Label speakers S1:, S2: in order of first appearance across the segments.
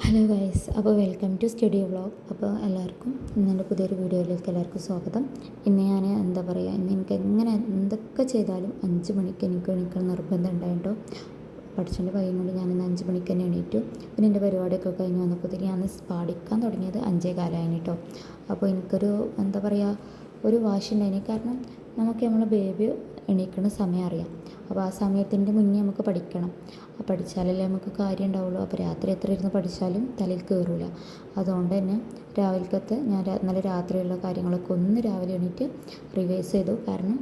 S1: Hello guys, അപ്പോൾ welcome to studio vlog. അപ്പോൾ എല്ലാവർക്കും ഇന്നെൻ്റെ പുതിയൊരു വീഡിയോയിലേക്ക് എല്ലാവർക്കും സ്വാഗതം. ഇന്ന് ഞാൻ ഇന്ന് എനിക്ക് എന്തൊക്കെ ചെയ്താലും 5 മണിക്ക് എനിക്ക് എണീക്കണം നിർബന്ധം ഉണ്ടായിട്ടോ. പഠിച്ചതിൻ്റെ ഭയം കൊണ്ട് ഞാനിന്ന് 5 മണിക്ക് തന്നെ എണീറ്റു. പിന്നെ എൻ്റെ പരിപാടിയൊക്കെ കഴിഞ്ഞ് വന്നപ്പോഴത്തേക്ക് ഞാൻ പഠിക്കാൻ തുടങ്ങിയത് 5:15 കേട്ടോ. അപ്പോൾ എനിക്കൊരു ഒരു വാശി ഉണ്ടായിന്. കാരണം നമുക്ക് നമ്മളെ ബേബി എണീക്കുന്ന സമയം അറിയാം. അപ്പോൾ ആ സമയത്തിൻ്റെ മുന്നേ നമുക്ക് പഠിക്കണം. പഠിച്ചാലല്ലേ നമുക്ക് കാര്യം ഉണ്ടാവുള്ളൂ. അപ്പോൾ രാത്രി എത്ര ഇരുന്ന് പഠിച്ചാലും തലയിൽ കയറില്ല. അതുകൊണ്ട് തന്നെ ഞാൻ ഇന്നലെ രാത്രിയുള്ള കാര്യങ്ങളൊക്കെ ഒന്ന് രാവിലെ എണീറ്റ് റിവൈസ് ചെയ്തു. കാരണം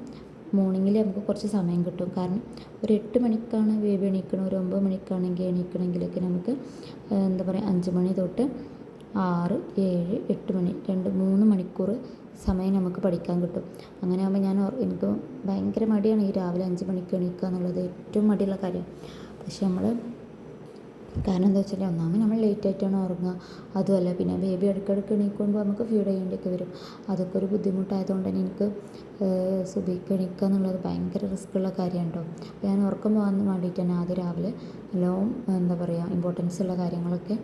S1: മോർണിംഗിൽ നമുക്ക് കുറച്ച് സമയം കിട്ടും. കാരണം ഒരു 8 മണിക്കാണ് ബേബി എണീക്കണം, ഒരു 9 മണിക്കാണെങ്കിൽ എണീക്കണമെങ്കിലൊക്കെ നമുക്ക് 5 മണി തൊട്ട് 6, 7, 8 മണി 3 മണിക്കൂർ സമയം നമുക്ക് പഠിക്കാൻ കിട്ടും. അങ്ങനെ ആകുമ്പോൾ എനിക്ക് ഭയങ്കര മടിയാണ് ഈ രാവിലെ 5 മണിക്ക് എണീക്കുക എന്നുള്ളത്. ഏറ്റവും മടിയുള്ള കാര്യം. പക്ഷെ കാരണം എന്താ വെച്ചാൽ ഒന്നാമത് നമ്മൾ ലേറ്റായിട്ടാണ് ഉറങ്ങുക. അതുമല്ല പിന്നെ ബേബി ഇടയ്ക്കിടയ്ക്ക് എണീക്കുമ്പോൾ നമുക്ക് ഫീഡ് ചെയ്യേണ്ടിയൊക്കെ വരും. അതൊക്കെ ഒരു ബുദ്ധിമുട്ടായതുകൊണ്ട് തന്നെ എനിക്ക് സുബഹിക്ക് എണീക്കുക എന്നുള്ളത് ഭയങ്കര റിസ്ക്കുള്ള കാര്യമാണ് കേട്ടോ. അപ്പോൾ ഞാൻ ഉറക്കം പോകാൻ വേണ്ടിയിട്ട് തന്നെ ആദ്യം രാവിലെ നല്ലോണം ഇമ്പോർട്ടൻസ് ഉള്ള കാര്യങ്ങളൊക്കെ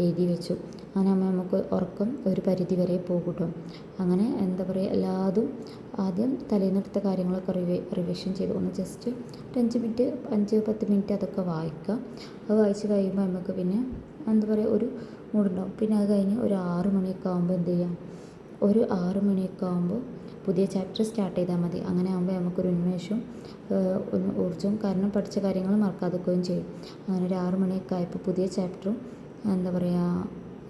S1: എഴുതി വെച്ചു. അങ്ങനെ നമുക്ക് ഉറക്കം ഒരു പരിധി വരെ പോകും കേട്ടോ. അങ്ങനെ എല്ലാതും ആദ്യം തലേന്നെടുത്ത കാര്യങ്ങളൊക്കെ റിവിഷൻ ചെയ്തു. ഒന്ന് ജസ്റ്റ് ഒരു 5-10 മിനിറ്റ് അതൊക്കെ വായിക്കുക. അത് വായിച്ച് കഴിയുമ്പോൾ നമുക്ക് പിന്നെ ഒരു മൂടുണ്ടാവും. പിന്നെ അത് കഴിഞ്ഞ് ഒരു 6 മണിയൊക്കെ ആകുമ്പോൾ ഒരു 6 മണിയൊക്കെ ആകുമ്പോൾ പുതിയ ചാപ്റ്റർ സ്റ്റാർട്ട് ചെയ്താൽ മതി. അങ്ങനെ ആകുമ്പോൾ നമുക്കൊരു ഉന്മേഷവും ഊർജ്ജവും, കാരണം പഠിച്ച കാര്യങ്ങൾ മറക്കാതെക്കുകയും ചെയ്യും. അങ്ങനെ ഒരു 6 മണിയൊക്കെ ആയപ്പോൾ പുതിയ ചാപ്റ്ററും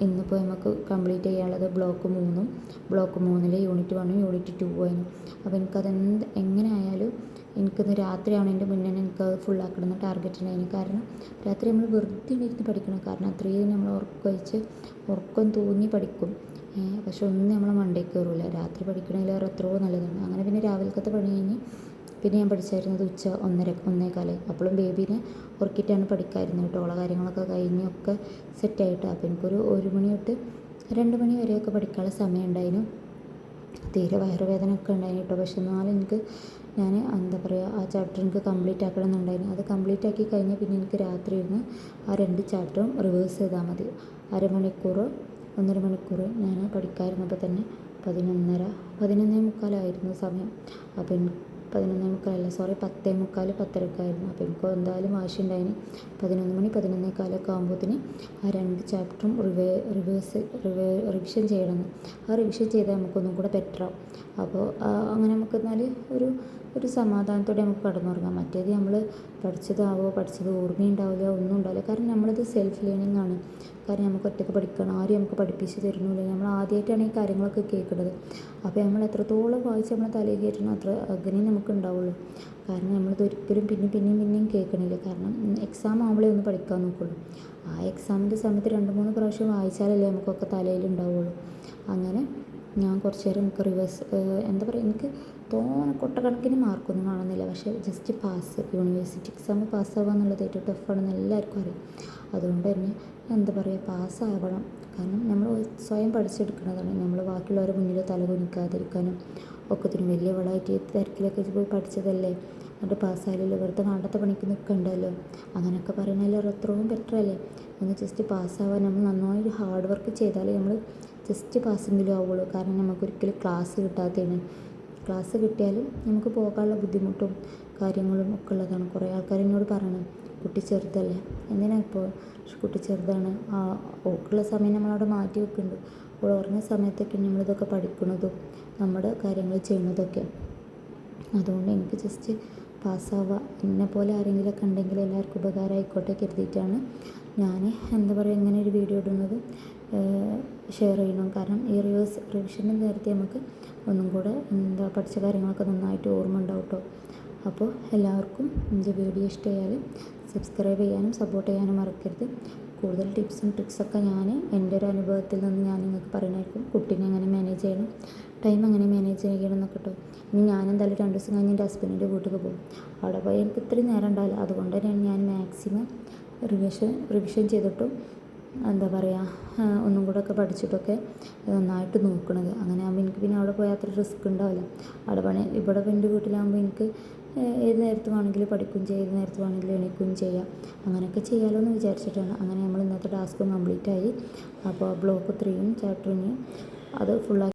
S1: ഇന്നിപ്പോൾ നമുക്ക് കംപ്ലീറ്റ് ചെയ്യാനുള്ളത് ബ്ലോക്ക് 3ഉം ബ്ലോക്ക് 3-ലെ യൂണിറ്റ് 1ഉം യൂണിറ്റ് 2ഉം ആയിരുന്നു. അപ്പോൾ എങ്ങനെ ആയാലും എനിക്കിന്ന് രാത്രിയാവുന്നതിൻ്റെ മുന്നേ എനിക്കത് ഫുള്ളാക്കണം എന്ന ടാർഗറ്റ് ഉണ്ടായിരുന്നു. കാരണം രാത്രി നമ്മൾ വെറുതെ ഇരുന്ന് പഠിക്കണം. കാരണം അത്രയും നമ്മൾ ഉറക്കം തൂങ്ങി പഠിക്കും. പക്ഷെ ഒന്നും നമ്മളെ മണ്ടയ്ക്ക് കയറില്ല. രാത്രി പഠിക്കണമെങ്കിൽ എത്രയോ നല്ലതാണ്. അങ്ങനെ പിന്നെ രാവിലത്തെ പണി കഴിഞ്ഞ് പിന്നെ ഞാൻ പഠിച്ചായിരുന്നത് ഉച്ച 1:15. അപ്പോഴും ബേബീനെ ഉറക്കിയിട്ടാണ് പഠിക്കാമായിരുന്നു കേട്ടോ. ഉള്ള കാര്യങ്ങളൊക്കെ കഴിഞ്ഞൊക്കെ സെറ്റായിട്ട്. അപ്പോൾ എനിക്കൊരു 1 മണി തൊട്ട് 2 മണി വരെയൊക്കെ പഠിക്കാനുള്ള സമയം ഉണ്ടായിരുന്നു. തീരെ വയറുവേദനയൊക്കെ ഉണ്ടായിരുന്നു കേട്ടോ. പക്ഷെ എന്നാലും ഞാൻ ആ ചാപ്റ്റർ എനിക്ക് കംപ്ലീറ്റ് ആക്കണം എന്നുണ്ടായിരുന്നു. അത് കംപ്ലീറ്റ് ആക്കി കഴിഞ്ഞാൽ പിന്നെ എനിക്ക് രാത്രി ഇരുന്ന് ആ 2 ചാപ്റ്ററും റിവേഴ്സ് ചെയ്താൽ മതി. 1.5 മണിക്കൂർ ഞാൻ പഠിക്കാതിരുന്നപ്പോൾ തന്നെ 11:45 സമയം. അപ്പോൾ 10:45, 10:30 അപ്പോൾ എനിക്ക് എന്തായാലും വാശി ഉണ്ടായിന്. 11 മണി 11:15 ആകുമ്പോഴത്തേന് ആ 2 ചാപ്റ്ററും റിവിഷൻ ചെയ്യണമെന്ന്. ആ റിവിഷൻ ചെയ്താൽ നമുക്കൊന്നും കൂടെ ബെറ്ററാവും. അപ്പോൾ അങ്ങനെ നമുക്ക് ഒരു സമാധാനത്തോടെ നമുക്ക് കടന്നുറങ്ങാം. മറ്റേത് നമ്മൾ പഠിച്ചത് ഓർമ്മയുണ്ടാവില്ല, ഒന്നും ഉണ്ടാവില്ല. കാരണം നമ്മളിത് സെൽഫ് ലേണിംഗ് ആണ്. കാരണം നമുക്ക് ഒറ്റയ്ക്ക് പഠിക്കണം, ആരും നമുക്ക് പഠിപ്പിച്ച് തരുന്നില്ല. നമ്മൾ ആദ്യമായിട്ടാണ് ഈ കാര്യങ്ങളൊക്കെ കേൾക്കുന്നത്. അപ്പോൾ നമ്മൾ എത്രത്തോളം വായിച്ച് നമ്മളെ തലയിൽ കയറ്റണം അങ്ങനെ നമുക്ക് ഉണ്ടാവുള്ളൂ. കാരണം നമ്മളിത് ഒരിക്കലും പിന്നെയും കേൾക്കണില്ല. കാരണം എക്സാം ആവുമ്പോഴേ ഒന്ന് പഠിക്കാൻ നോക്കുള്ളൂ. ആ എക്സാമിൻ്റെ സമയത്ത് 2-3 പ്രാവശ്യം വായിച്ചാലല്ലേ നമുക്കൊക്കെ തലയിലുണ്ടാവുള്ളൂ. അങ്ങനെ ഞാൻ കുറച്ച് നേരം എനിക്ക് എനിക്ക് കൊട്ടക്കണക്കിന് മാർക്കൊന്നും കാണുന്നില്ല. പക്ഷേ ജസ്റ്റ് പാസ്, യൂണിവേഴ്സിറ്റി എക്സാം പാസ്സാവുക എന്നുള്ളത് ഏറ്റവും ടഫാണെന്ന് എല്ലാവർക്കും അറിയാം. അതുകൊണ്ട് തന്നെ പാസ്സാവണം. കാരണം നമ്മൾ സ്വയം പഠിച്ചെടുക്കുന്നതാണ്. നമ്മൾ ബാക്കിയുള്ളവരുടെ മുന്നിൽ തലകുനിക്കാതിരിക്കാനും ഒക്കത്തിനും വലിയവളായിട്ട് തിരക്കിലൊക്കെ പോയി പഠിച്ചതല്ലേ, എന്നിട്ട് പാസ്സായാലല്ലോ, വെറുതെ നാളത്തെ പണിക്ക് നിൽക്കണ്ടല്ലോ, അങ്ങനെയൊക്കെ പറയുന്നതിൽ എത്രയും ബെറ്ററല്ലേ. ഒന്ന് ജസ്റ്റ് പാസ്സാവാൻ നമ്മൾ നന്നായി ഹാർഡ് വർക്ക് ചെയ്താലേ നമ്മൾ ജസ്റ്റ് പാസ്സെങ്കിലും ആവുള്ളൂ. കാരണം നമുക്കൊരിക്കലും ക്ലാസ് കിട്ടാത്തതാണ്. ക്ലാസ് കിട്ടിയാലും നമുക്ക് പോകാനുള്ള ബുദ്ധിമുട്ടും കാര്യങ്ങളും ഒക്കെ ഉള്ളതാണ്. കുറേ ആൾക്കാർ എന്നോട് പറയണം, കുട്ടി ചെറുതല്ലേ, ഇപ്പോൾ കുട്ടി ചെറുതാണ്, ഓക്കുള്ള സമയം നമ്മളവിടെ മാറ്റി വെക്കുന്നുണ്ട്. അപ്പോൾ ഉറങ്ങുന്ന സമയത്തൊക്കെ നമ്മളിതൊക്കെ പഠിക്കുന്നതും നമ്മുടെ കാര്യങ്ങൾ ചെയ്യുന്നതൊക്കെ. അതുകൊണ്ട് എനിക്ക് ജസ്റ്റ് പാസ്സാവുക, എന്നെപ്പോലെ ആരെങ്കിലുമൊക്കെ ഉണ്ടെങ്കിൽ എല്ലാവർക്കും ഉപകാരമായിക്കോട്ടെ കരുതിയിട്ടാണ് ഞാൻ ഇങ്ങനെ ഒരു വീഡിയോ ഇടുന്നത്, ഷെയർ ചെയ്യണം. കാരണം ഈ റിവിഷൻ്റെ നേരത്തെ നമുക്ക് ഒന്നും കൂടെ പഠിച്ച കാര്യങ്ങളൊക്കെ നന്നായിട്ട് ഓർമ്മ ഉണ്ടാവും കേട്ടോ. അപ്പോൾ എല്ലാവർക്കും എൻ്റെ വീഡിയോ ഇഷ്ടമായാൽ സബ്സ്ക്രൈബ് ചെയ്യാനും സപ്പോർട്ട് ചെയ്യാനും മറക്കരുത്. കൂടുതൽ ടിപ്സും ട്രിക്സൊക്കെ ഞാൻ എൻ്റെ ഒരു അനുഭവത്തിൽ നിന്ന് ഞാൻ നിങ്ങൾക്ക് പറയുന്നതായിരിക്കും. കുട്ടീനെ എങ്ങനെ മാനേജ് ചെയ്യണം, ടൈം എങ്ങനെ മാനേജ് ചെയ്യണം എന്നൊക്കെ കേട്ടോ. ഇനി ഞാൻ എന്തായാലും 2 ദിവസം കഴിഞ്ഞ് എൻ്റെ ഹസ്ബൻഡിൻ്റെ വീട്ടിൽ പോകും. അവിടെ പോയി എനിക്ക് ഇത്രയും നേരം ഉണ്ടാവില്ല. അതുകൊണ്ട് തന്നെയാണ് ഞാൻ മാക്സിമം റിവിഷൻ ചെയ്തിട്ടും ഒന്നും കൂടെ ഒക്കെ പഠിച്ചിട്ടൊക്കെ നന്നായിട്ട് നോക്കണത്. അങ്ങനെ ആകുമ്പോൾ എനിക്ക് പിന്നെ അവിടെ പോയാൽ അത്ര റിസ്ക് ഉണ്ടാവില്ല. ഇവിടെ എൻ്റെ വീട്ടിലാകുമ്പോൾ എനിക്ക് ഏത് നേരത്ത് വേണമെങ്കിലും പഠിക്കുകയും ചെയ്യാം, ഏത് നേരത്ത് വേണമെങ്കിലും എണീക്കുകയും ചെയ്യാം. അങ്ങനെയൊക്കെ ചെയ്യാമല്ലോ എന്ന് വിചാരിച്ചിട്ടാണ്. അങ്ങനെ നമ്മൾ ഇന്നത്തെ ടാസ്കും കംപ്ലീറ്റ് ആയി. അപ്പോൾ ബ്ലോക്ക് 3യും ചാപ്റ്റർ 3 അത് ഫുള്ളാക്കി